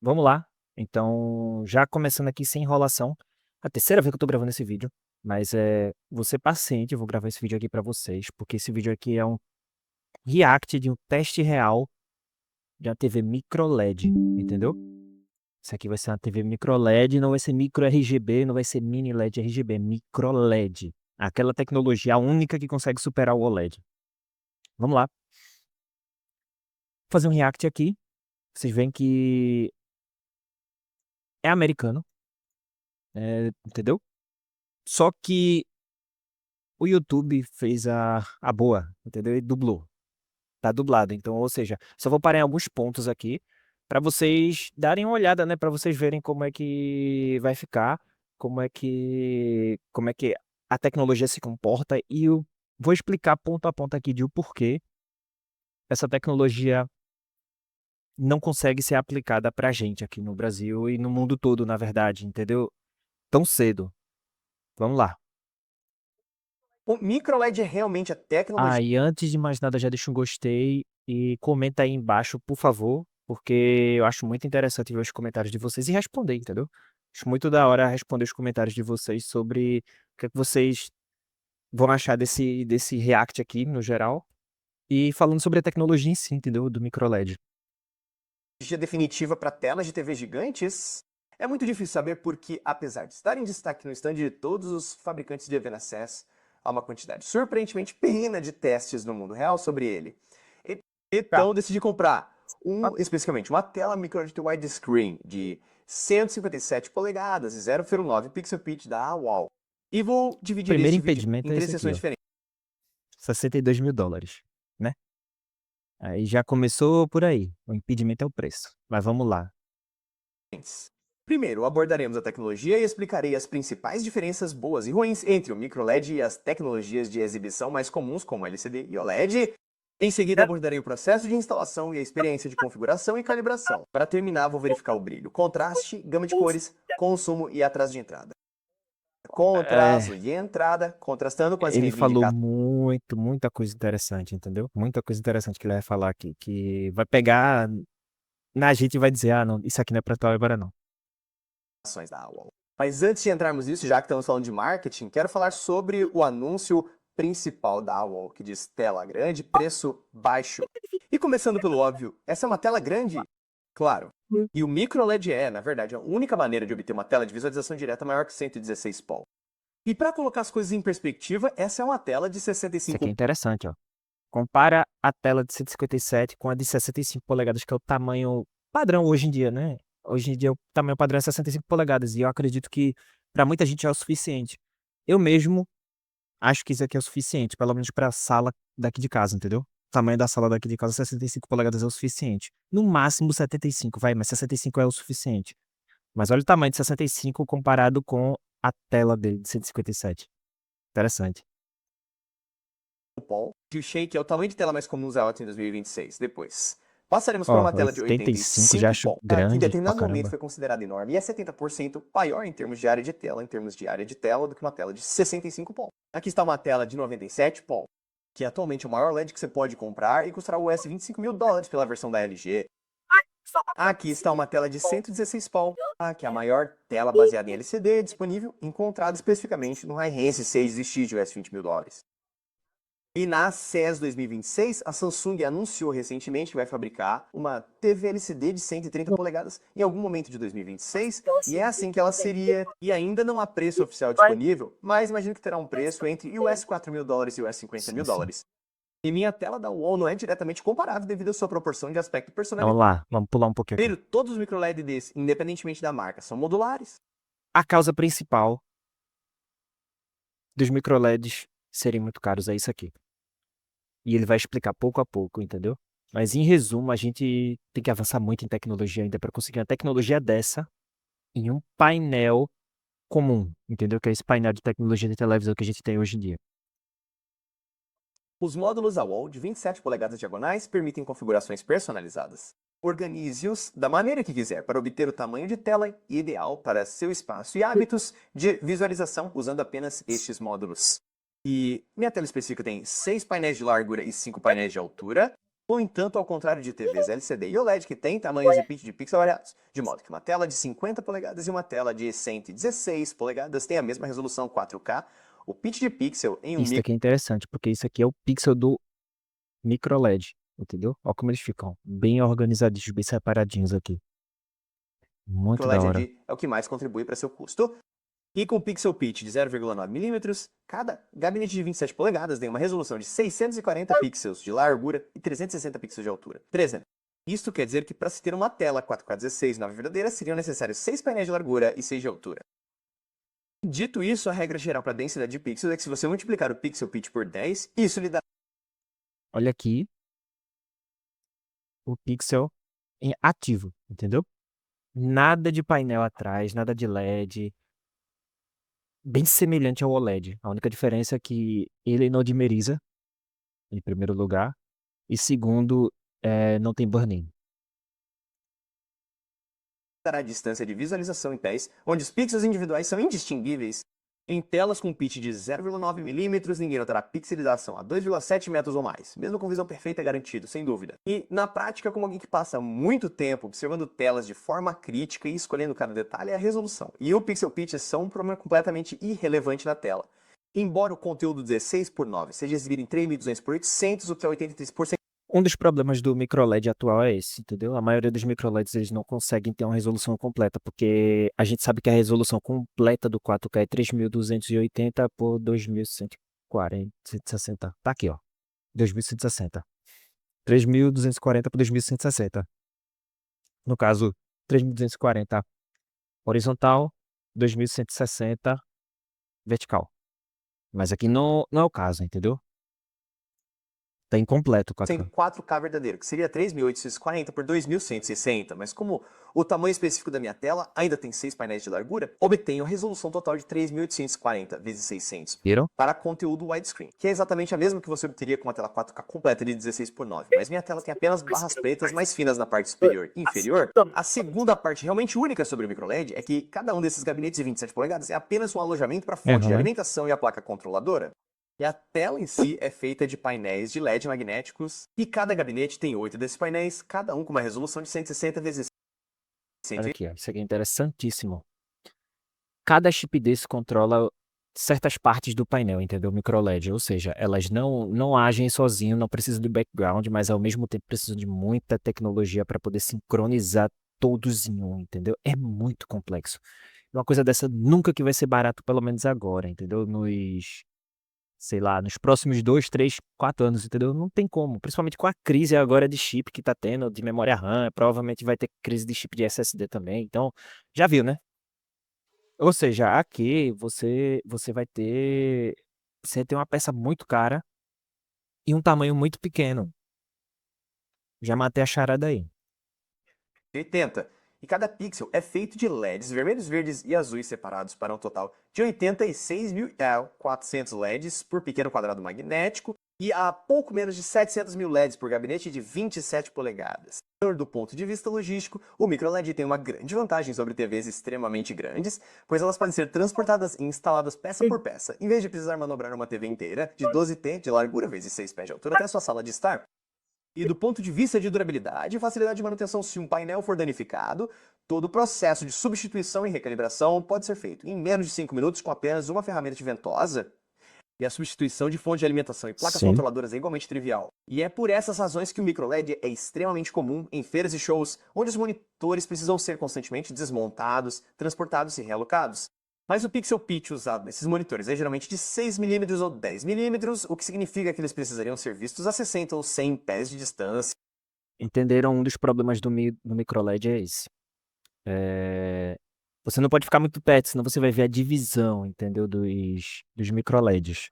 Vamos lá. Então, já começando aqui sem enrolação, a terceira vez que eu tô gravando esse vídeo, mas vou ser paciente, eu vou gravar esse vídeo aqui pra vocês, porque esse vídeo aqui é um react de um teste real de uma TV micro LED, entendeu? Isso aqui vai ser uma TV micro LED, não vai ser micro RGB, não vai ser mini LED RGB, é micro LED. Aquela tecnologia, a única que consegue superar o OLED. Vamos lá. Vou fazer um react aqui. Vocês veem que é americano, entendeu? Só que o YouTube fez a boa, entendeu? E dublou. Tá dublado. Então, ou seja, só vou parar em alguns pontos aqui para vocês darem uma olhada, né? Para vocês verem como é que vai ficar, como é que a tecnologia se comporta e eu vou explicar ponto a ponto aqui de o porquê essa tecnologia não consegue ser aplicada pra gente aqui no Brasil e no mundo todo, na verdade, entendeu? Tão cedo. Vamos lá. O microLED é realmente a tecnologia E antes de mais nada, já deixa um gostei e comenta aí embaixo, por favor, porque eu acho muito interessante ver os comentários de vocês e responder, entendeu? Acho muito da hora responder os comentários de vocês sobre o que é que vocês vão achar desse react aqui, no geral, e falando sobre a tecnologia em si, entendeu? Do microLED. definitiva para telas de TV gigantes? É muito difícil saber porque, apesar de estar em destaque no stand de todos os fabricantes de VNSS, há uma quantidade surpreendentemente pequena de testes no mundo real sobre ele. Tá. Então decidi comprar especificamente uma tela microLED widescreen de 157 polegadas e 0,9 pixel pitch da AWOL. E vou O dividir primeiro este vídeo impedimento em é três esse aqui, sessões ó. diferentes. US$ 62.000, né? Aí já começou por aí. O impedimento é o preço. Mas vamos lá. Primeiro, abordaremos a tecnologia e explicarei as principais diferenças boas e ruins entre o microLED e as tecnologias de exibição mais comuns como LCD e OLED. Em seguida, abordarei o processo de instalação e a experiência de configuração e calibração. Para terminar, vou verificar o brilho, contraste, gama de cores, consumo e atraso de entrada. Contrasto É, de entrada, contrastando com as ele falou reivindicações. muita coisa interessante, entendeu? Muita coisa interessante que ele vai falar aqui, que vai pegar na gente e vai dizer, não, isso aqui não é pra tu agora não. Da AWOL. Mas antes de entrarmos nisso, já que estamos falando de marketing, quero falar sobre o anúncio principal da AWOL, que diz tela grande, preço baixo. E começando pelo óbvio, essa é uma tela grande? Claro. E o microLED é, na verdade, a única maneira de obter uma tela de visualização direta maior que 116 pol. E para colocar as coisas em perspectiva, essa é uma tela de Isso aqui é 65 interessante, ó. Compara a tela de 157 com a de 65 polegadas, que é o tamanho padrão hoje em dia, né? Hoje em dia o tamanho padrão é 65 polegadas e eu acredito que pra muita gente é o suficiente. Eu mesmo acho que isso aqui é o suficiente, pelo menos pra sala daqui de casa, entendeu? O tamanho da sala daqui de casa, 65 polegadas é o suficiente. No máximo 75, vai, mas 65 é o suficiente. Mas olha o tamanho de 65 comparado com a tela dele de 157. Interessante. pol, e o Shake é o tamanho de tela mais comum usado em 2026. Depois, passaremos por Ó, uma tela de 85 já 85 acho pol, que em grande pra determinado momento caramba. foi considerada enorme e é 70% maior em termos de área de tela, do que uma tela de 65 pol. Aqui está uma tela de 97 pol, que é atualmente o maior LED que você pode comprar e custará US $25.000 pela versão da LG. Aqui está uma tela de 116 pol, que é a maior tela baseada em LCD disponível, encontrada especificamente no Hisense 6X de US $20.000. E na CES 2026, a Samsung anunciou recentemente que vai fabricar uma TV LCD de 130 polegadas em algum momento de 2026, e é assim que ela seria. E ainda não há preço oficial disponível, mas imagino que terá um preço entre US $4.000 e US $50 Sim, mil. sim. E minha tela da UOL não é diretamente comparável devido à sua proporção de aspecto Vamos personalizado. lá, vamos pular um pouquinho aqui. Primeiro, todos os microLEDs, independentemente da marca, são modulares. A causa principal dos microLEDs serem muito caros é isso aqui. E ele vai explicar pouco a pouco, entendeu? Mas em resumo, a gente tem que avançar muito em tecnologia ainda para conseguir uma tecnologia dessa em um painel comum, entendeu? Que é esse painel de tecnologia de televisão que a gente tem hoje em dia. Os módulos AWOL de 27 polegadas diagonais permitem configurações personalizadas. Organize-os da maneira que quiser para obter o tamanho de tela ideal para seu espaço e hábitos de visualização usando apenas estes módulos. E minha tela específica tem 6 painéis de largura e 5 painéis de altura. No entanto, ao contrário de TVs LCD e OLED, que têm tamanhos e pitch de pixel variados, de modo que uma tela de 50 polegadas e uma tela de 116 polegadas têm a mesma resolução 4K, o pitch de pixel em um Isso aqui é interessante, porque isso aqui é o pixel do microLED, entendeu? Olha como eles ficam bem organizadinhos, bem separadinhos aqui. Muito da hora. microLED é o que mais contribui para seu custo. E com pixel pitch de 0,9 milímetros, cada gabinete de 27 polegadas tem uma resolução de 640 pixels de largura e 360 pixels de altura. 300. Isto quer dizer que para se ter uma tela 4K16 nova verdadeira, seriam necessários 6 painéis de largura e 6 de altura. Dito isso, a regra geral para densidade de pixels é que se você multiplicar o pixel pitch por 10, isso lhe dá Olha aqui o pixel em ativo, entendeu? Nada de painel atrás, nada de LED. Bem semelhante ao OLED. A única diferença é que ele não dimeriza, em primeiro lugar, e segundo, não tem burn-in. a distância de visualização em pés, onde os pixels individuais são indistinguíveis. Em telas com pitch de 0,9 milímetros, ninguém notará pixelização a 2,7 metros ou mais, mesmo com visão perfeita é garantido, sem dúvida. E, na prática, como alguém que passa muito tempo observando telas de forma crítica e escolhendo cada detalhe, é a resolução. E o pixel pitch são um problema completamente irrelevante na tela. Embora o conteúdo 16:9 seja exibido em 3200 por 800, o que é 83%. Um dos problemas do microLED atual é esse, entendeu? A maioria dos microLEDs eles não conseguem ter uma resolução completa, porque a gente sabe que a resolução completa do 4K é 3280 por 2140, 160. Tá aqui, ó. 2160. 3240 por 2160. No caso, 3240 horizontal, 2160 vertical. Mas aqui não é o caso, entendeu? Tá incompleto o 4K. 4K verdadeiro, que seria 3.840 por 2.160, mas como o tamanho específico da minha tela ainda tem 6 painéis de largura, obtenho a resolução total de 3.840 vezes 600 Viram? para conteúdo widescreen, que é exatamente a mesma que você obteria com uma tela 4K completa de 16:9, mas minha tela tem apenas barras pretas mais finas na parte superior e inferior. A segunda parte realmente única sobre o microLED é que cada um desses gabinetes de 27 polegadas é apenas um alojamento para a fonte de Uhum. alimentação e a placa controladora. E a tela em si é feita de painéis de LED magnéticos, e cada gabinete tem 8 desses painéis, cada um com uma resolução de 160 vezes Olha 180. aqui, ó. Isso aqui é interessantíssimo. Cada chip desse controla certas partes do painel, entendeu? MicroLED, ou seja, elas não agem sozinho, não precisam de background, mas ao mesmo tempo precisam de muita tecnologia para poder sincronizar todos em um, entendeu? É muito complexo. Uma coisa dessa nunca que vai ser barato, pelo menos agora, entendeu? Sei lá, nos próximos 2, 3, 4 anos, entendeu? Não tem como. Principalmente com a crise agora de chip que tá tendo, de memória RAM, provavelmente vai ter crise de chip de SSD também. Então, já viu, né? Ou seja, aqui você tem uma peça muito cara e um tamanho muito pequeno. Já matei a charada aí. E cada pixel é feito de LEDs vermelhos, verdes e azuis separados para um total de 86.400 LEDs por pequeno quadrado magnético e há pouco menos de 700.000 LEDs por gabinete de 27 polegadas. Do ponto de vista logístico, o microLED tem uma grande vantagem sobre TVs extremamente grandes, pois elas podem ser transportadas e instaladas peça por peça, em vez de precisar manobrar uma TV inteira de 12T de largura vezes 6 pés de altura até a sua sala de estar. E do ponto de vista de durabilidade e facilidade de manutenção, se um painel for danificado, todo o processo de substituição e recalibração pode ser feito em menos de 5 minutos com apenas uma ferramenta de ventosa. E a substituição de fonte de alimentação e placas Sim. controladoras é igualmente trivial. E é por essas razões que o microLED é extremamente comum em feiras e shows, onde os monitores precisam ser constantemente desmontados, transportados e realocados. Mas o pixel pitch usado nesses monitores é geralmente de 6 milímetros ou 10 milímetros, o que significa que eles precisariam ser vistos a 60 ou 100 pés de distância. Entenderam? Um dos problemas do microLED é esse. Você não pode ficar muito perto, senão você vai ver a divisão, entendeu? Dos microLEDs.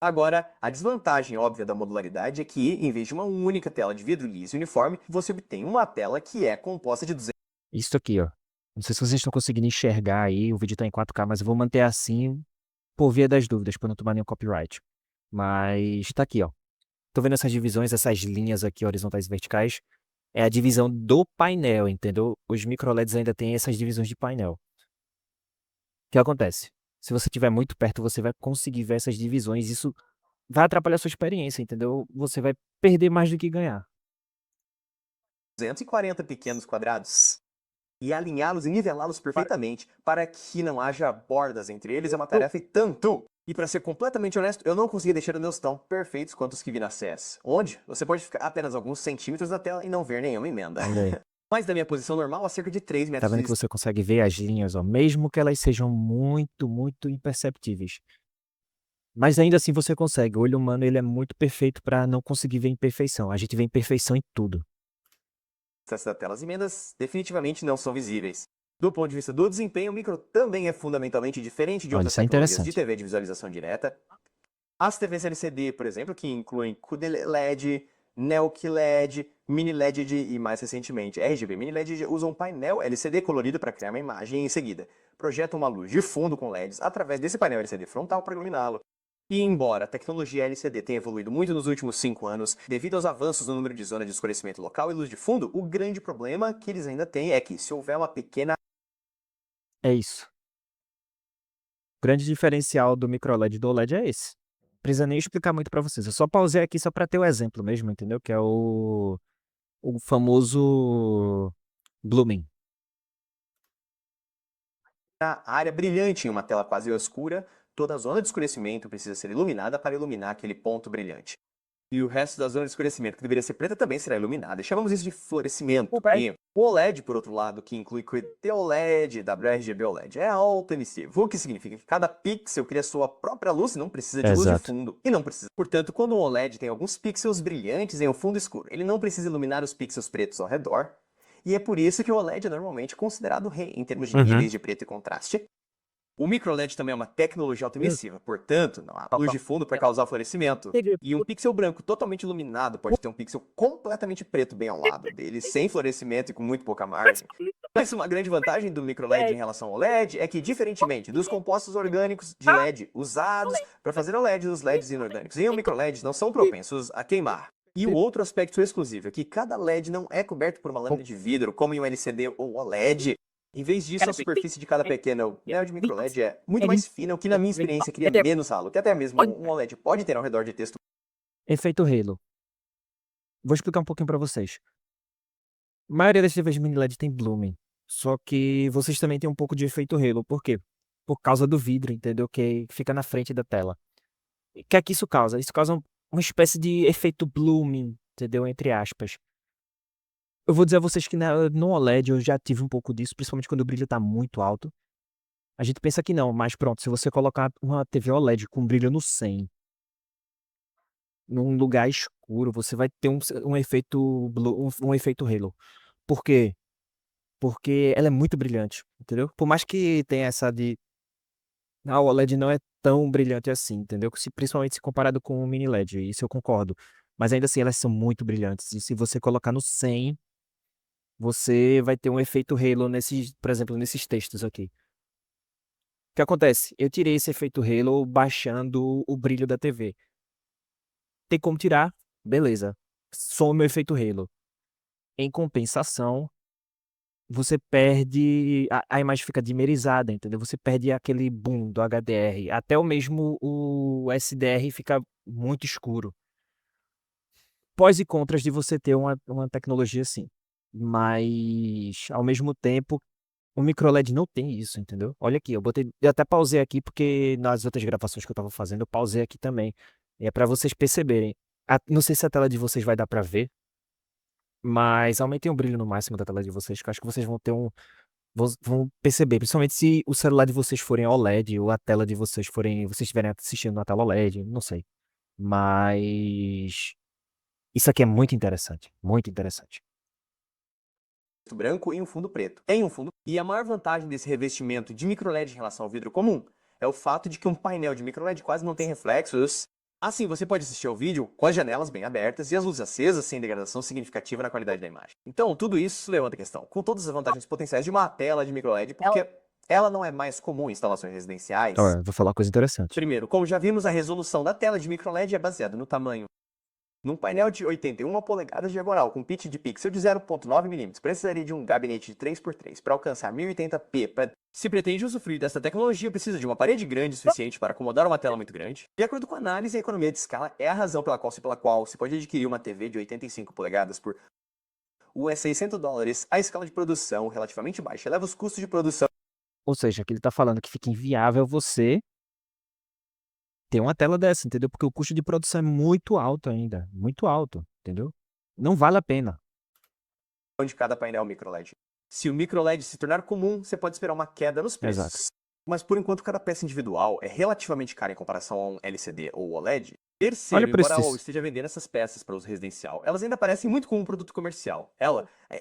Agora, a desvantagem óbvia da modularidade é que, em vez de uma única tela de vidro liso e uniforme, você obtém uma tela que é composta de 200 Isso aqui, ó. Não sei se vocês estão conseguindo enxergar aí, o vídeo tá em 4K, mas eu vou manter assim por via das dúvidas, para não tomar nenhum copyright. Mas tá aqui, ó. Tô vendo essas divisões, essas linhas aqui horizontais e verticais. É a divisão do painel, entendeu? Os microLEDs ainda têm essas divisões de painel. O que acontece? Se você estiver muito perto, você vai conseguir ver essas divisões. Isso vai atrapalhar a sua experiência, entendeu? Você vai perder mais do que ganhar. 240 pequenos quadrados e alinhá-los e nivelá-los perfeitamente para que não haja bordas entre eles é uma tarefa e tanto. E para ser completamente honesto, eu não consegui deixar os meus tão perfeitos quanto os que vi na CS, onde você pode ficar apenas alguns centímetros da tela e não ver nenhuma emenda. Olha aí. Mas da minha posição normal, a cerca de 3 Tá metros vendo de que você consegue ver as linhas, ó, mesmo que elas sejam muito, muito imperceptíveis. Mas ainda assim você consegue. O olho humano, ele é muito perfeito para não conseguir ver imperfeição. A gente vê imperfeição em tudo. distância da tela, as emendas definitivamente não são visíveis. Do ponto de vista do desempenho, o micro também é fundamentalmente diferente de Olha, outras isso é tecnologias de interessante. TV de visualização direta. As TVs LCD, por exemplo, que incluem QD-LED, Neo-QLED, Mini LED e mais recentemente RGB Mini LED, usam um painel LCD colorido para criar uma imagem e em seguida projetam uma luz de fundo com LEDs através desse painel LCD frontal para iluminá-lo. E embora a tecnologia LCD tenha evoluído muito nos últimos 5 anos, devido aos avanços no número de zonas de escurecimento local e luz de fundo, o grande problema que eles ainda têm é que se houver uma pequena É isso. O grande diferencial do microLED e do OLED é esse. Não precisa nem explicar muito para vocês. Eu só pausei aqui só para ter o exemplo mesmo, entendeu? Que é o famoso blooming. área brilhante em uma tela quase escura, toda a zona de escurecimento precisa ser iluminada para iluminar aquele ponto brilhante. E o resto da zona de escurecimento, que deveria ser preta, também será iluminada. E chamamos isso de florescimento. E o OLED, por outro lado, que inclui QT-OLED, WRGB OLED, é autoemissivo, o que significa que cada pixel cria sua própria luz e não precisa de luz de Exato. fundo. E não precisa. Portanto, quando um OLED tem alguns pixels brilhantes em um fundo escuro, ele não precisa iluminar os pixels pretos ao redor. E é por isso que o OLED é normalmente considerado rei em termos de Uhum. níveis de preto e contraste. O microLED também é uma tecnologia autoemissiva, portanto, não há luz de fundo para causar florescimento. E um pixel branco totalmente iluminado pode ter um pixel completamente preto bem ao lado dele, sem florescimento e com muito pouca margem. Mas uma grande vantagem do microLED em relação ao LED é que, diferentemente dos compostos orgânicos de LED usados para fazer OLED, os LEDs inorgânicos em um microLED não são propensos a queimar. E o outro aspecto exclusivo é que cada LED não é coberto por uma lâmina de vidro, como em um LCD ou OLED. Em vez disso, a superfície de cada pequeno neo de microLED é muito mais fina, o que na minha experiência cria menos halo, que até mesmo um OLED pode ter ao redor de texto. Efeito Halo. Vou explicar um pouquinho para vocês. A maioria das TVs mini LED tem blooming. Só que vocês também têm um pouco de efeito Halo. Por quê? Por causa do vidro, entendeu? Que fica na frente da tela. O que é que isso causa? Isso causa uma espécie de efeito blooming, entendeu? Entre aspas. Eu vou dizer a vocês que no OLED eu já tive um pouco disso, principalmente quando o brilho tá muito alto. A gente pensa que não, mas pronto, se você colocar uma TV OLED com brilho no 100, num lugar escuro, você vai ter um efeito um efeito Halo. Por quê? Porque ela é muito brilhante, entendeu? Por mais que tenha essa de o OLED não é tão brilhante assim, entendeu? Principalmente se comparado com o mini LED, isso eu concordo. Mas ainda assim elas são muito brilhantes. E se você colocar no 100, você vai ter um efeito Halo nesses, por exemplo, nesses textos aqui. O que acontece? Eu tirei esse efeito Halo baixando o brilho da TV. Tem como tirar? Beleza. Some o efeito Halo. Em compensação, você perde. A imagem fica dimerizada, entendeu? Você perde aquele boom do HDR. Até o mesmo o SDR fica muito escuro. Pós e contras de você ter uma tecnologia assim. Mas, ao mesmo tempo, o microLED não tem isso, entendeu? Olha aqui, eu até pausei aqui porque nas outras gravações que eu tava fazendo, eu pausei aqui também. E é pra vocês perceberem. Não sei se a tela de vocês vai dar pra ver, mas aumentem o brilho no máximo da tela de vocês, que eu acho que vocês vão perceber, principalmente se o celular de vocês forem OLED ou a tela de vocês vocês estiverem assistindo na tela OLED, não sei. Mas isso aqui é muito interessante, muito interessante. Branco e um fundo preto. Em um fundo. E a maior vantagem desse revestimento de microLED em relação ao vidro comum é o fato de que um painel de microLED quase não tem reflexos. Assim, você pode assistir ao vídeo com as janelas bem abertas e as luzes acesas sem degradação significativa na qualidade da imagem. Então, tudo isso levanta a questão, com todas as vantagens potenciais de uma tela de microLED, porque ela não é mais comum em instalações residenciais. Olha, vou falar uma coisa interessante. Primeiro, como já vimos, a resolução da tela de microLED é baseada no tamanho. Num painel de 81 polegadas diagonal com pitch de pixel de 0.9 mm, precisaria de um gabinete de 3x3 para alcançar 1080p. Se pretende usufruir dessa tecnologia, precisa de uma parede grande o suficiente para acomodar uma tela muito grande. De acordo com a análise, a economia de escala é a razão pela qual se pode adquirir uma TV de 85 polegadas por o US$ 600, a escala de produção relativamente baixa eleva os custos de produção. Ou seja, que ele tá falando que fica inviável você ter uma tela dessa, entendeu? Porque o custo de produção é muito alto ainda, muito alto, entendeu? Não vale a pena. De cada painel microLED. Se o microLED se tornar comum, você pode esperar uma queda nos Exato. preços. Mas por enquanto cada peça individual é relativamente cara em comparação a um LCD ou OLED. Olha Terceiro, o preço embora a AOL disso. esteja vendendo essas peças para uso residencial, elas ainda parecem muito como um produto comercial.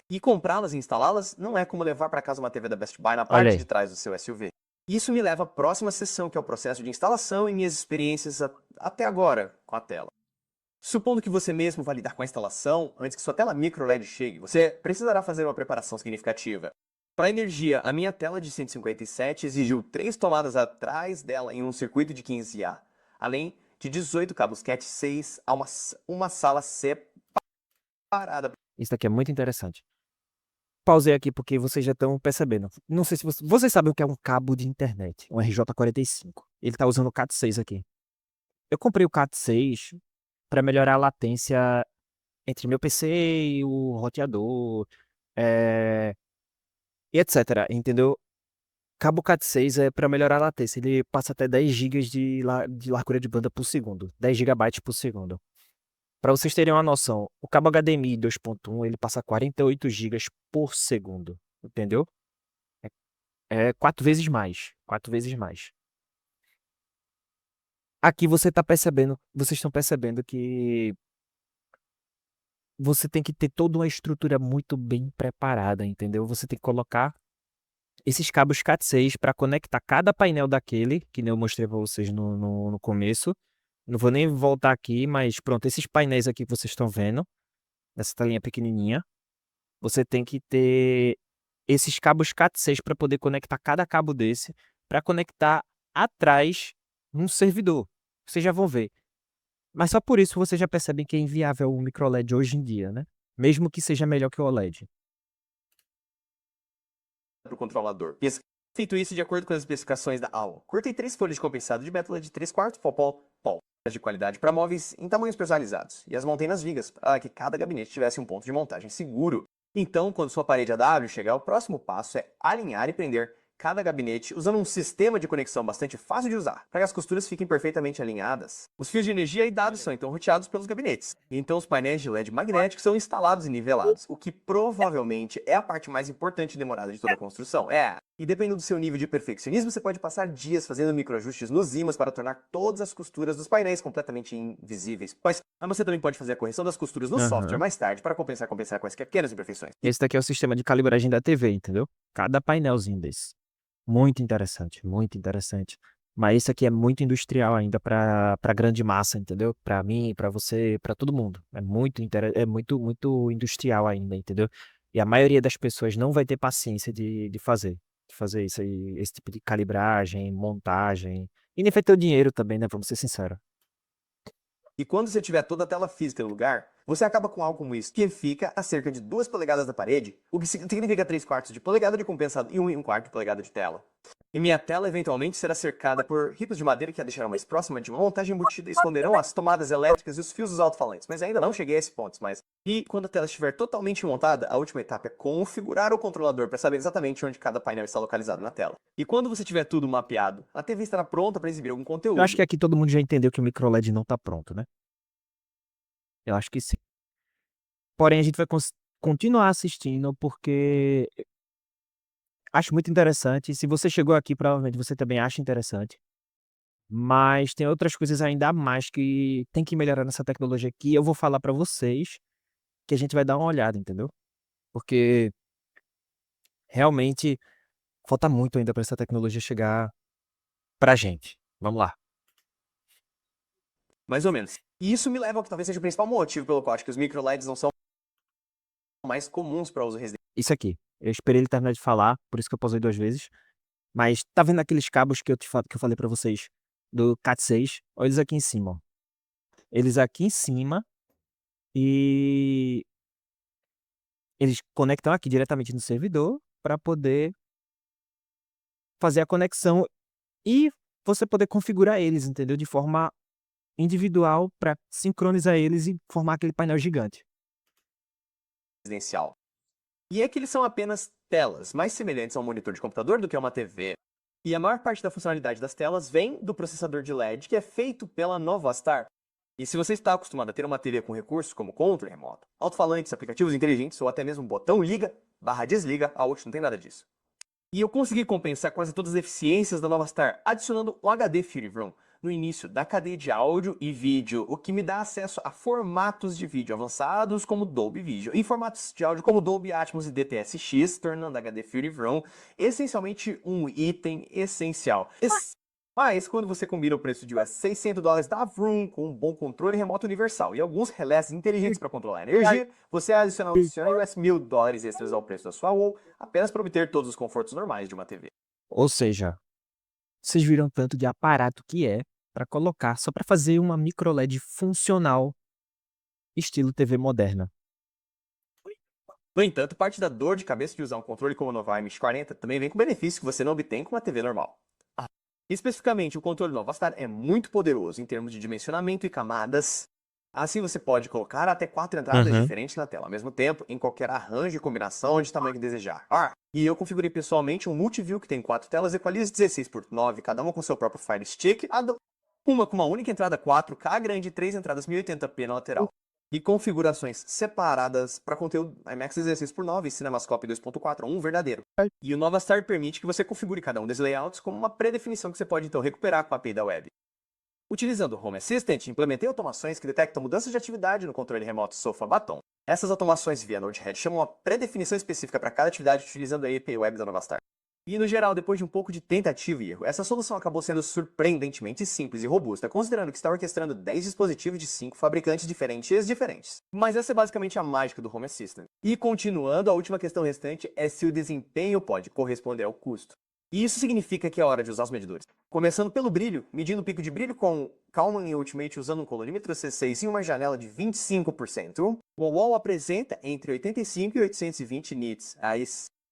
E comprá-las e instalá-las não é como levar para casa uma TV da Best Buy na Olha parte aí. de trás do seu SUV. Isso me leva à próxima sessão, que é o processo de instalação e minhas experiências até agora com a tela. Supondo que você mesmo vá lidar com a instalação antes que sua tela microLED chegue, você precisará fazer uma preparação significativa. Para energia, a minha tela de 157 exigiu 3 tomadas atrás dela em um circuito de 15A, além de 18 cabos Cat 6 a uma sala separada. Isso aqui é muito interessante. Pausei aqui porque vocês já estão percebendo. Não sei se vocês sabem o que é um cabo de internet, um RJ45. Ele tá usando o Cat6 aqui. Eu comprei o Cat6 para melhorar a latência entre meu PC e o roteador, e etc, entendeu? Cabo Cat6 é para melhorar a latência, ele passa até 10 gigas de largura de banda por segundo, 10 gigabytes por segundo. Para vocês terem uma noção, o cabo HDMI 2.1 ele passa 48 gigas por segundo, entendeu? É 4 vezes mais, 4 vezes mais. Aqui vocês estão percebendo que você tem que ter toda uma estrutura muito bem preparada, entendeu? Você tem que colocar esses cabos Cat6 para conectar cada painel daquele, que nem eu mostrei para vocês no começo. Não vou nem voltar aqui, mas pronto, esses painéis aqui que vocês estão vendo, nessa telinha pequenininha, você tem que ter esses cabos Cat6 para poder conectar cada cabo desse, para conectar atrás num servidor. Vocês já vão ver. Mas só por isso vocês já percebem que é inviável o microLED hoje em dia, né? Mesmo que seja melhor que o OLED. Para o controlador. Feito isso de acordo com as especificações da AOL. Cortei 3 folhas de compensado de método de 3/4 pol de qualidade para móveis em tamanhos personalizados, e as montei nas vigas para que cada gabinete tivesse um ponto de montagem seguro. Então, quando sua parede AW chegar, o próximo passo é alinhar e prender cada gabinete usando um sistema de conexão bastante fácil de usar, para que as costuras fiquem perfeitamente alinhadas. Os fios de energia e dados são então roteados pelos gabinetes, e então os painéis de LED magnéticos são instalados e nivelados, o que provavelmente é a parte mais importante e demorada de toda a construção. E dependendo do seu nível de perfeccionismo, você pode passar dias fazendo microajustes nos ímãs para tornar todas as costuras dos painéis completamente invisíveis. Mas você também pode fazer a correção das costuras no software mais tarde para compensar com as pequenas imperfeições. Esse daqui é o sistema de calibragem da TV, entendeu? Cada painelzinho desse. Muito interessante, muito interessante. Mas isso aqui é muito industrial ainda para grande massa, entendeu? Para mim, para você, para todo mundo. Muito industrial ainda, entendeu? E a maioria das pessoas não vai ter paciência de fazer isso aí, esse tipo de calibragem, montagem. E nem vai ter o dinheiro também, né? Vamos ser sinceros. E quando você tiver toda a tela física no lugar, você acaba com algo como isso, que fica a cerca de 2 polegadas da parede, o que significa 3/4 de polegada de compensado e 1/4 de polegada de tela. E minha tela eventualmente será cercada por ripos de madeira que a deixarão mais próxima de uma montagem embutida e esconderão as tomadas elétricas e os fios dos alto-falantes, mas ainda não cheguei a esse ponto. E quando a tela estiver totalmente montada, a última etapa é configurar o controlador para saber exatamente onde cada painel está localizado na tela. E quando você tiver tudo mapeado, a TV estará pronta para exibir algum Eu conteúdo. acho que aqui todo mundo já entendeu que o microLED não tá pronto, né? Eu acho que sim. Porém, a gente vai continuar assistindo porque acho muito interessante. Se você chegou aqui, provavelmente você também acha interessante. Mas tem outras coisas ainda a mais que tem que melhorar nessa tecnologia que eu vou falar pra vocês, que a gente vai dar uma olhada, entendeu? Porque realmente falta muito ainda pra essa tecnologia chegar pra gente. Vamos lá. Mais ou menos. E isso me leva ao que talvez seja o principal motivo pelo qual acho que os microLEDs não são mais comuns para uso residencial. Isso aqui. Eu esperei ele terminar de falar, por isso que eu pausei 2 vezes. Mas tá vendo aqueles cabos que eu falei pra vocês do Cat6? Olha eles aqui em cima, ó. Eles aqui em cima e eles conectam aqui diretamente no servidor para poder fazer a conexão e você poder configurar eles, entendeu? De forma individual para sincronizar eles e formar aquele painel gigante. E é que eles são apenas telas, mais semelhantes a um monitor de computador do que a uma TV. E a maior parte da funcionalidade das telas vem do processador de LED que é feito pela Novastar. E se você está acostumado a ter uma TV com recursos como controle remoto, alto-falantes, aplicativos inteligentes ou até mesmo um botão liga/desliga, a Out não tem nada disso. E eu consegui compensar quase todas as deficiências da Novastar, adicionando o HD Fury Room no início da cadeia de áudio e vídeo, o que me dá acesso a formatos de vídeo avançados como Dolby Vision e formatos de áudio como Dolby Atmos e DTS-X, tornando a HD Fury Room essencialmente um item essencial. Mas quando você combina o preço de US$ 600 da Vroom com um bom controle remoto universal e alguns relés inteligentes para controlar a energia, você adiciona US$ 1.000 extras ao preço da sua wall apenas para obter todos os confortos normais de uma TV. Ou seja, vocês viram tanto de aparato que é para colocar só para fazer uma micro LED funcional, estilo TV moderna. No entanto, parte da dor de cabeça de usar um controle como o Nova MX40 também vem com benefícios que você não obtém com uma TV normal. Especificamente, o controle Novastar é muito poderoso em termos de dimensionamento e camadas. Assim você pode colocar até 4 entradas diferentes na tela ao mesmo tempo, em qualquer arranjo e combinação de tamanho que desejar. E eu configurei pessoalmente um Multiview que tem 4 telas equalizadas 16:9, cada uma com seu próprio Fire Stick, uma com uma única entrada 4K grande e 3 entradas 1080p na lateral. E configurações separadas para conteúdo IMAX 16:9 e CinemaScope 2.4, um verdadeiro. E o Novastar permite que você configure cada um desses layouts como uma pré-definição que você pode então recuperar com a API da web. Utilizando o Home Assistant, implementei automações que detectam mudanças de atividade no controle remoto Sofa Batom. Essas automações via Node-RED chamam uma pré-definição específica para cada atividade utilizando a API web da Novastar. E no geral, depois de um pouco de tentativa e erro, essa solução acabou sendo surpreendentemente simples e robusta, considerando que está orquestrando 10 dispositivos de 5 fabricantes diferentes. Mas essa é basicamente a mágica do Home Assistant. E continuando, a última questão restante é se o desempenho pode corresponder ao custo. E isso significa que é hora de usar os medidores. Começando pelo brilho, medindo o pico de brilho com Kalman e Ultimate usando um colorímetro C6 e uma janela de 25%, o wall apresenta entre 85 e 820 nits.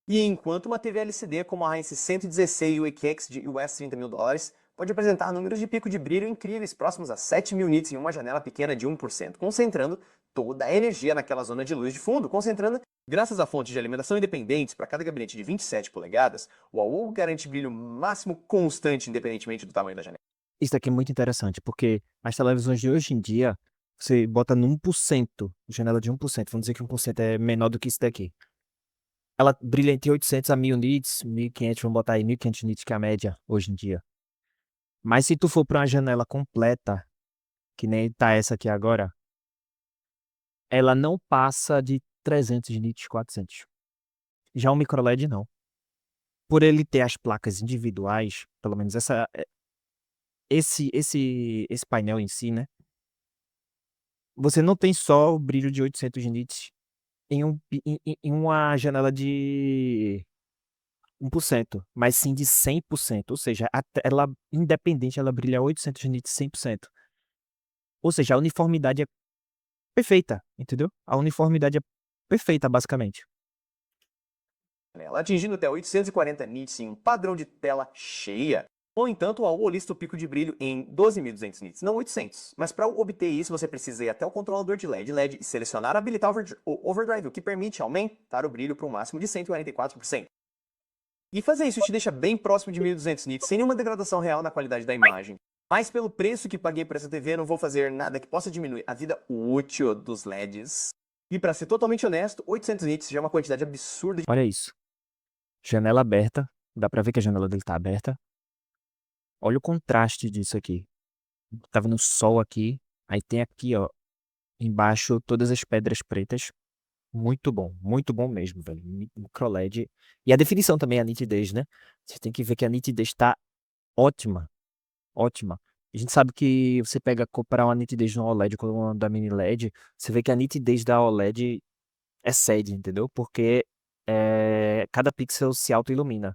E enquanto uma TV LCD como a Heinz 116 UHX de US$30.000 pode apresentar números de pico de brilho incríveis próximos a 7.000 nits em uma janela pequena de 1%, concentrando toda a energia naquela zona de luz de fundo, graças a fontes de alimentação independentes para cada gabinete de 27 polegadas, o wall garante brilho máximo constante independentemente do tamanho da janela. Isso aqui é muito interessante, porque as televisões de hoje em dia, você bota no 1%, janela de 1%, vamos dizer que 1% é menor do que isso daqui. Ela brilha entre 800 a 1000 nits, 1500, vamos botar aí 1500 nits que é a média hoje em dia. Mas se tu for para uma janela completa, que nem tá essa aqui agora, ela não passa de 300 nits, 400. Já o microLED não. Por ele ter as placas individuais, pelo menos esse painel em si, né? Você não tem só o brilho de 800 nits em uma janela de 1%, mas sim de 100%. Ou seja, a tela independente, ela brilha 800 nits 100%. Ou seja, a uniformidade é perfeita, entendeu? A uniformidade é perfeita, basicamente. Atingindo até 840 nits em um padrão de tela cheia. No entanto, o AOL lista o pico de brilho em 12.200 nits, não 800. Mas para obter isso, você precisa ir até o controlador de LED e selecionar habilitar o Overdrive, o que permite aumentar o brilho para um máximo de 144%. E fazer isso te deixa bem próximo de 1.200 nits, sem nenhuma degradação real na qualidade da imagem. Mas pelo preço que paguei por essa TV, não vou fazer nada que possa diminuir a vida útil dos LEDs. E para ser totalmente honesto, 800 nits já é uma quantidade absurda de... Olha isso. Janela aberta. Dá pra ver que a janela dele tá aberta. Olha o contraste disso aqui. Tá vendo o sol aqui. Aí tem aqui, ó, embaixo todas as pedras pretas. Muito bom mesmo, velho. MicroLED. E a definição também, a nitidez, né? Você tem que ver que a nitidez tá ótima. Ótima. A gente sabe que você pega comprar uma nitidez no OLED com uma da mini LED, você vê que a nitidez da OLED excede, entendeu? Porque cada pixel se auto-ilumina.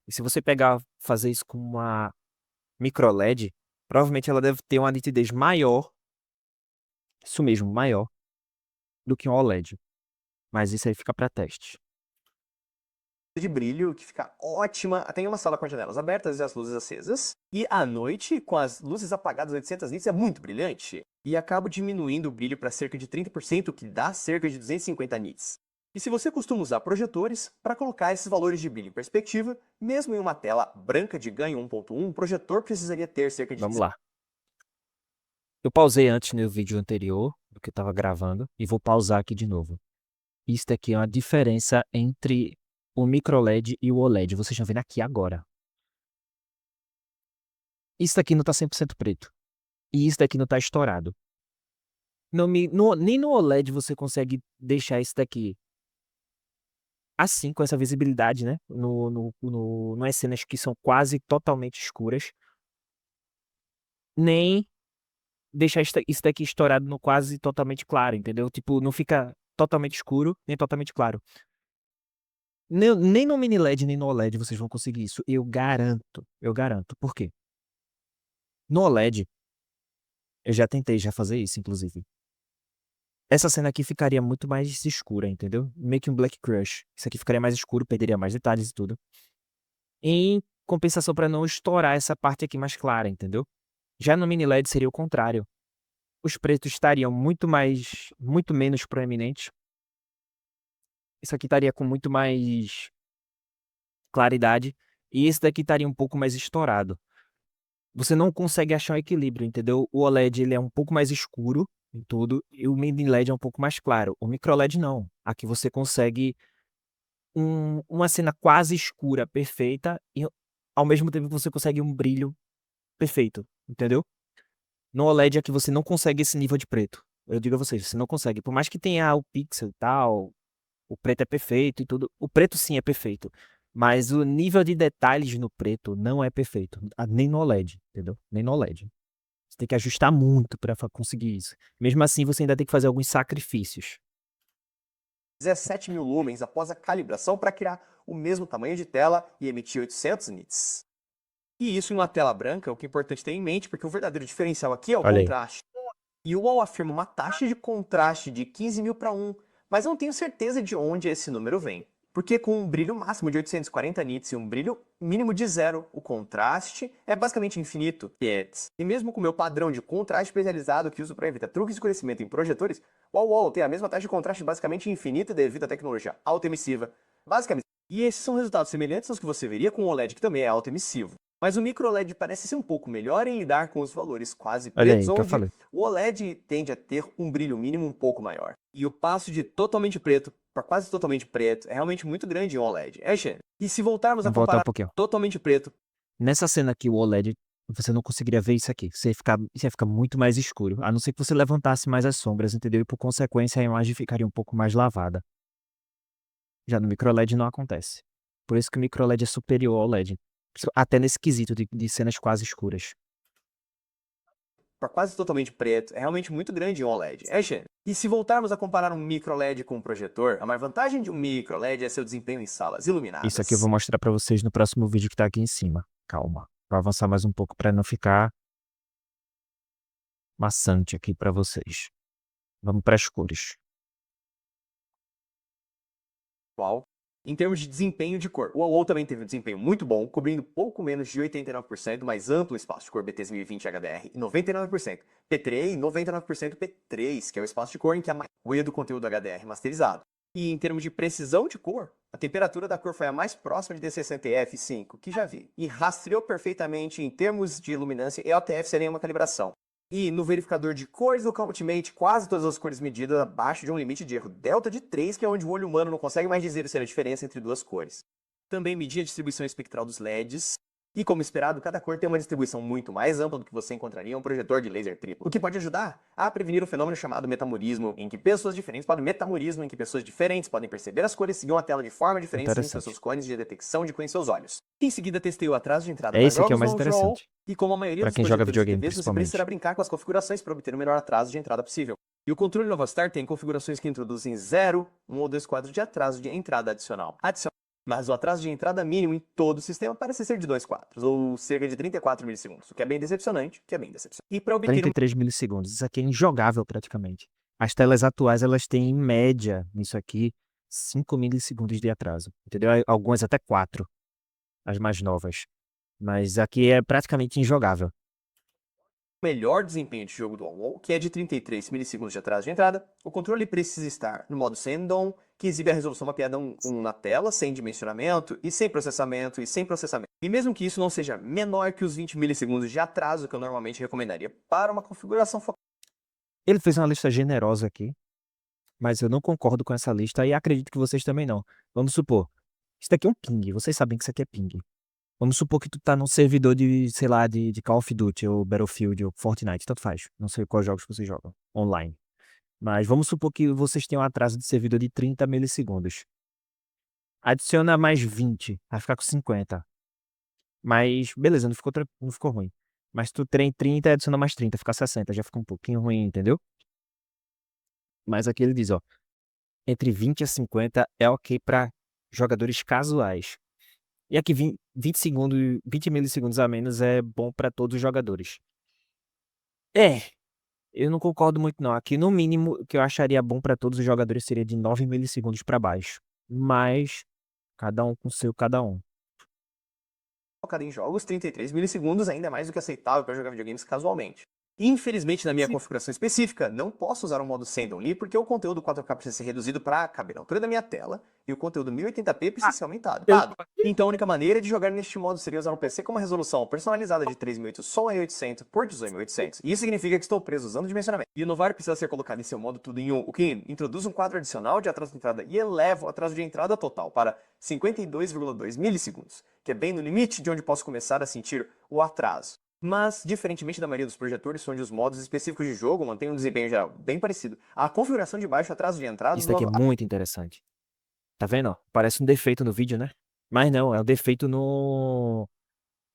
E se você pegar, fazer isso com uma micro LED, provavelmente ela deve ter uma nitidez maior, isso mesmo, maior, do que um OLED. Mas isso aí fica para teste. de brilho que fica ótima até em uma sala com as janelas abertas e as luzes acesas. E à noite, com as luzes apagadas 800 nits, é muito brilhante. E acabo diminuindo o brilho para cerca de 30%, o que dá cerca de 250 nits. E se você costuma usar projetores, para colocar esses valores de brilho em perspectiva, mesmo em uma tela branca de ganho 1.1, o projetor precisaria ter cerca de Vamos lá. Eu pausei antes no vídeo anterior, do que eu estava gravando, e vou pausar aqui de novo. Isso aqui é uma diferença entre o microLED e o OLED. Vocês estão vendo aqui agora. Isso daqui não está 100% preto. E isso daqui não está estourado. Nem no OLED você consegue deixar isso daqui assim, com essa visibilidade, né? Nas cenas que são quase totalmente escuras. Nem deixar isso daqui estourado no quase totalmente claro, entendeu? Tipo, não fica totalmente escuro, nem totalmente claro. Nem no mini LED, nem no OLED vocês vão conseguir isso. Eu garanto. Eu garanto. Por quê? No OLED, eu já tentei fazer isso, inclusive. Essa cena aqui ficaria muito mais escura, entendeu? Meio que um Black Crush. Isso aqui ficaria mais escuro, perderia mais detalhes e tudo. Em compensação para não estourar essa parte aqui mais clara, entendeu? Já no mini LED seria o contrário. Os pretos estariam muito menos proeminentes. Isso aqui estaria com muito mais claridade. E esse daqui estaria um pouco mais estourado. Você não consegue achar um equilíbrio, entendeu? O OLED ele é um pouco mais escuro em tudo e o mini LED é um pouco mais claro. O micro LED não. Aqui você consegue uma cena quase escura, perfeita, e ao mesmo tempo você consegue um brilho perfeito, entendeu? No OLED aqui você não consegue esse nível de preto. Eu digo a vocês, você não consegue. Por mais que tenha o pixel e tal, o preto é perfeito e tudo. O preto sim é perfeito. Mas o nível de detalhes no preto não é perfeito. Nem no OLED, entendeu? Nem no OLED. Você tem que ajustar muito para conseguir isso. Mesmo assim, você ainda tem que fazer alguns sacrifícios. 17 mil lumens após a calibração para criar o mesmo tamanho de tela e emitir 800 nits. E isso em uma tela branca, o que é importante ter em mente, porque o verdadeiro diferencial aqui é o Olha aí. contraste. E o UOL afirma uma taxa de contraste de 15.000 para 1, mas não tenho certeza de onde esse número vem. Porque com um brilho máximo de 840 nits e um brilho mínimo de 0, o contraste é basicamente infinito. E mesmo com o meu padrão de contraste especializado que uso para evitar truques de escurecimento em projetores, o UOL tem a mesma taxa de contraste basicamente infinita devido à tecnologia autoemissiva. Basicamente. E esses são resultados semelhantes aos que você veria com o OLED, que também é autoemissivo. Mas o microLED parece ser um pouco melhor em lidar com os valores quase Olha pretos, aí, que eu onde falei. o OLED tende a ter um brilho mínimo um pouco maior. E o passo de totalmente preto para quase totalmente preto é realmente muito grande em OLED. Xen. E se voltarmos a Vamos voltar um comparar pouquinho. totalmente preto, Nessa cena aqui, o OLED, você não conseguiria ver isso aqui. Isso ia ficar muito mais escuro. A não ser que você levantasse mais as sombras, entendeu? E por consequência, a imagem ficaria um pouco mais lavada. Já no microLED não acontece. Por isso que o microLED é superior ao LED. Até nesse quesito de cenas quase escuras. para quase totalmente preto, é realmente muito grande em OLED. Xen. E se voltarmos a comparar um microLED com um projetor, a maior vantagem de um microLED é seu desempenho em salas iluminadas. Isso aqui eu vou mostrar pra vocês no próximo vídeo que tá aqui em cima. Calma. Vou avançar mais um pouco pra não ficar maçante aqui pra vocês. Vamos para as cores. Em termos de desempenho de cor, o UOL também teve um desempenho muito bom, cobrindo pouco menos de 89% mais amplo espaço de cor BT1020 HDR e 99% P3 e 99% P3, que é o espaço de cor em que a maioria do conteúdo HDR é masterizado. E em termos de precisão de cor, a temperatura da cor foi a mais próxima de D60F5 que já vi, e rastreou perfeitamente em termos de luminância e OTF sem nenhuma calibração. E no verificador de cores do Count Ultimate, quase todas as cores medidas abaixo de um limite de erro delta de 3, que é onde o olho humano não consegue mais dizer a diferença entre duas cores. Também medi a distribuição espectral dos LEDs, e como esperado, cada cor tem uma distribuição muito mais ampla do que você encontraria em um projetor de laser triplo, o que pode ajudar a prevenir o fenômeno chamado metamorismo, em que pessoas diferentes podem perceber as cores e seguir uma tela de forma diferente sem seus cones de detecção de cor em seus olhos. Em seguida, testei o atraso de entrada É para esse aqui é o jogos mais no UOL, interessante. e como a maioria Pra dos quem joga projetores videogame, TVs, você precisará principalmente. brincar com as configurações para obter o menor atraso de entrada possível. E o controle Nova Star tem configurações que introduzem 0, 1 ou 2 quadros de atraso de entrada adicional. Mas o atraso de entrada mínimo em todo o sistema parece ser de 2 quadros, ou cerca de 34 milissegundos, o que é bem decepcionante, E para obter 33 milissegundos. Isso aqui é injogável praticamente. As telas atuais, elas têm em média, nisso aqui, 5 milissegundos de atraso. Entendeu? Algumas até 4, as mais novas. Mas aqui é praticamente injogável. melhor desempenho de jogo do UOL, que é de 33 milissegundos de atraso de entrada, o controle precisa estar no modo Sandom que exibe a resolução mapeada 1 na tela, sem dimensionamento e sem processamento e sem processamento. E mesmo que isso não seja menor que os 20 milissegundos de atraso que eu normalmente recomendaria para uma configuração focada. Ele fez uma lista generosa aqui, mas eu não concordo com essa lista e acredito que vocês também não. Vamos supor, isso daqui é um ping, vocês sabem que isso aqui é ping. Vamos supor que tu tá num servidor de, sei lá, de Call of Duty, ou Battlefield, ou Fortnite, tanto faz. Não sei quais jogos vocês jogam online. Mas vamos supor que vocês tenham um atraso de servidor de 30 milissegundos. Adiciona mais 20, vai ficar com 50. Mas, beleza, não ficou ruim. Mas tu tem 30 e adiciona mais 30, fica 60, já fica um pouquinho ruim, entendeu? Mas aqui ele diz, ó, entre 20 a 50 é ok pra jogadores casuais. E aqui 20 segundos, 20 milissegundos a menos é bom pra todos os jogadores. É, eu não concordo muito não. Aqui no mínimo o que eu acharia bom pra todos os jogadores seria de 9 milissegundos pra baixo. Mas cada um com seu cada um. Focada em jogos, 33 milissegundos ainda é mais do que aceitável para jogar videogames casualmente. Infelizmente, na minha configuração específica, não posso usar o modo Send Only porque o conteúdo 4K precisa ser reduzido para caber na altura da minha tela e o conteúdo 1080p precisa ser aumentado. Então a única maneira de jogar neste modo seria usar um PC com uma resolução personalizada de 3008 só em 800 por 12800. Isso significa que estou preso usando dimensionamento. E o Novar precisa ser colocado em seu modo tudo em 1, o que introduz um quadro adicional de atraso de entrada e eleva o atraso de entrada total para 52,2 milissegundos, que é bem no limite de onde posso começar a sentir o atraso. Mas, diferentemente da maioria dos projetores, onde os modos específicos de jogo mantêm um desempenho geral bem parecido, a configuração de baixo atraso de entrada Isso do daqui é Novar. muito interessante. Tá vendo? Ó? Parece um defeito no vídeo, né? Mas não, é um defeito no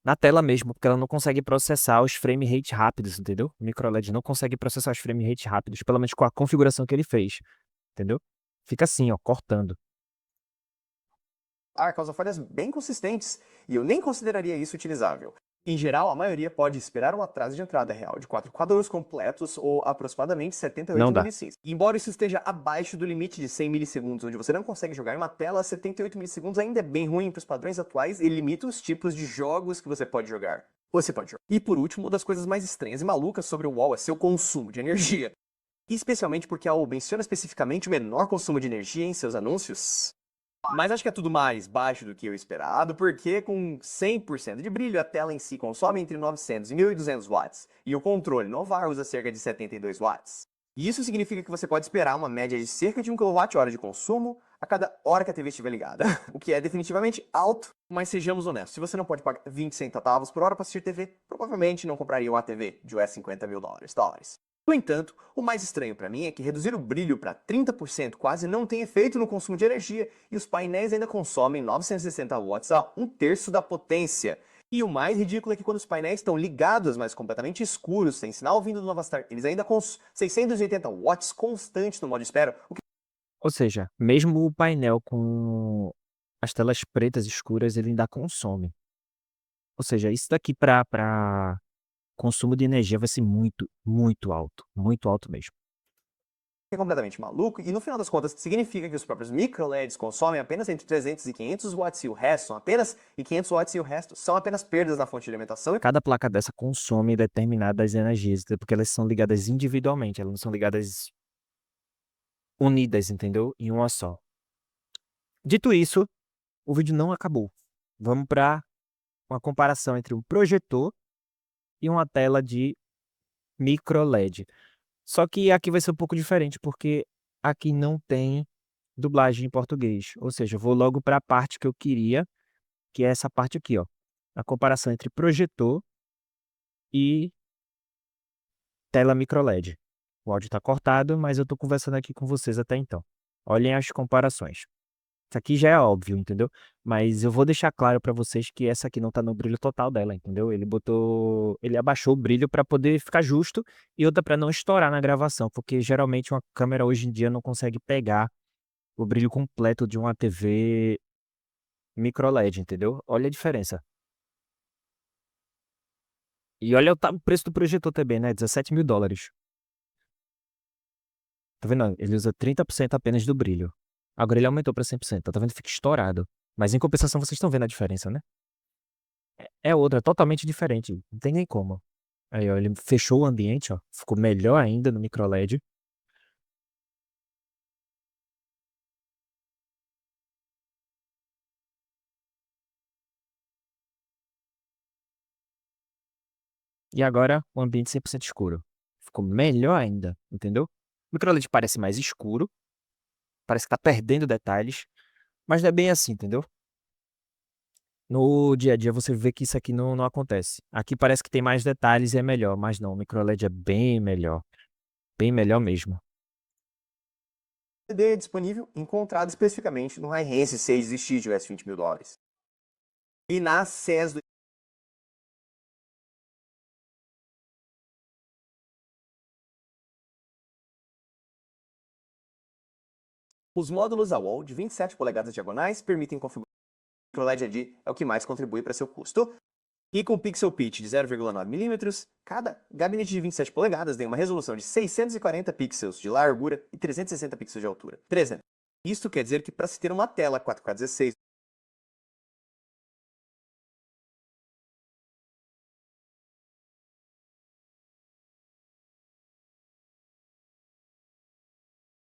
na tela mesmo, porque ela não consegue processar os frame rate rápidos, entendeu? O microLED não consegue processar os frame rate rápidos, pelo menos com a configuração que ele fez, entendeu? Fica assim, ó, cortando. Causa falhas bem consistentes, e eu nem consideraria isso utilizável. Em geral, a maioria pode esperar um atraso de entrada real de 4 quadros completos ou aproximadamente 78 Não dá. milissegundos. Embora isso esteja abaixo do limite de 100 milissegundos, onde você não consegue jogar em uma tela, 78 milissegundos ainda é bem ruim para os padrões atuais e limita os tipos de jogos que você pode jogar. E por último, uma das coisas mais estranhas e malucas sobre o WoW é seu consumo de energia. Especialmente porque a WoW menciona especificamente o menor consumo de energia em seus anúncios. Mas acho que é tudo mais baixo do que eu esperado, porque com 100% de brilho, a tela em si consome entre 900 e 1200 watts, e o controle Novar usa cerca de 72 watts. E isso significa que você pode esperar uma média de cerca de 1 kWh de consumo a cada hora que a TV estiver ligada, o que é definitivamente alto, mas sejamos honestos, se você não pode pagar 20 centavos por hora para assistir TV, provavelmente não compraria uma TV de US 50 mil dólares. No entanto, o mais estranho para mim é que reduzir o brilho para 30% quase não tem efeito no consumo de energia e os painéis ainda consomem 960 watts a um terço da potência. E o mais ridículo é que quando os painéis estão ligados, mas completamente escuros, sem sinal vindo do Novastar, eles ainda com 680 watts constantes no modo espera, o que Ou seja, mesmo o painel com as telas pretas escuras, ele ainda consome. Ou seja, isso daqui para consumo de energia vai ser muito alto mesmo. é completamente maluco, e no final das contas significa que os próprios micro-LEDs consomem apenas entre 300 e 500 watts e o resto são apenas, e 500 watts e o resto são apenas perdas na fonte de alimentação. Cada placa dessa consome determinadas energias, porque elas são ligadas individualmente, elas não são ligadas unidas, entendeu? Em uma só. Dito isso, o vídeo não acabou. Vamos para uma comparação entre um projetor e uma tela de micro LED. Só que aqui vai ser um pouco diferente, porque aqui não tem dublagem em português. Ou seja, eu vou logo para a parte que eu queria, que é essa parte aqui, ó. A comparação entre projetor e tela micro LED. O áudio está cortado, mas eu estou conversando aqui com vocês até então. Olhem as comparações. Isso aqui já é óbvio, entendeu? Mas eu vou deixar claro para vocês que essa aqui não tá no brilho total dela, entendeu? Ele abaixou o brilho para poder ficar justo e outra para não estourar na gravação, porque geralmente uma câmera hoje em dia não consegue pegar o brilho completo de uma TV micro LED, entendeu? Olha a diferença. E olha o preço do projetor também, né? 17 mil dólares. Tá vendo? Ele usa 30% apenas do brilho. Agora ele aumentou para 100%. Tá vendo? Fica estourado. Mas em compensação vocês estão vendo a diferença, né? É outra, é totalmente diferente. Não tem nem como. Aí, ó, ele fechou o ambiente, ó. Ficou melhor ainda no micro LED. E agora o ambiente 100% escuro. Ficou melhor ainda, entendeu? O microLED parece mais escuro, parece que tá perdendo detalhes, mas não é bem assim, entendeu? No dia a dia você vê que isso aqui não acontece. Aqui parece que tem mais detalhes e é melhor, mas não, o microLED é bem melhor mesmo. LCD é disponível encontrado especificamente no Hisense 6 X de US $20.000. E na CES do Os módulos AWOL de 27 polegadas diagonais permitem configurar o microLED AD é o que mais contribui para seu custo. E com pixel pitch de 0,9 mm, cada gabinete de 27 polegadas tem uma resolução de 640 pixels de largura e 360 pixels de altura. 300. Isto quer dizer que para se ter uma tela 4K 16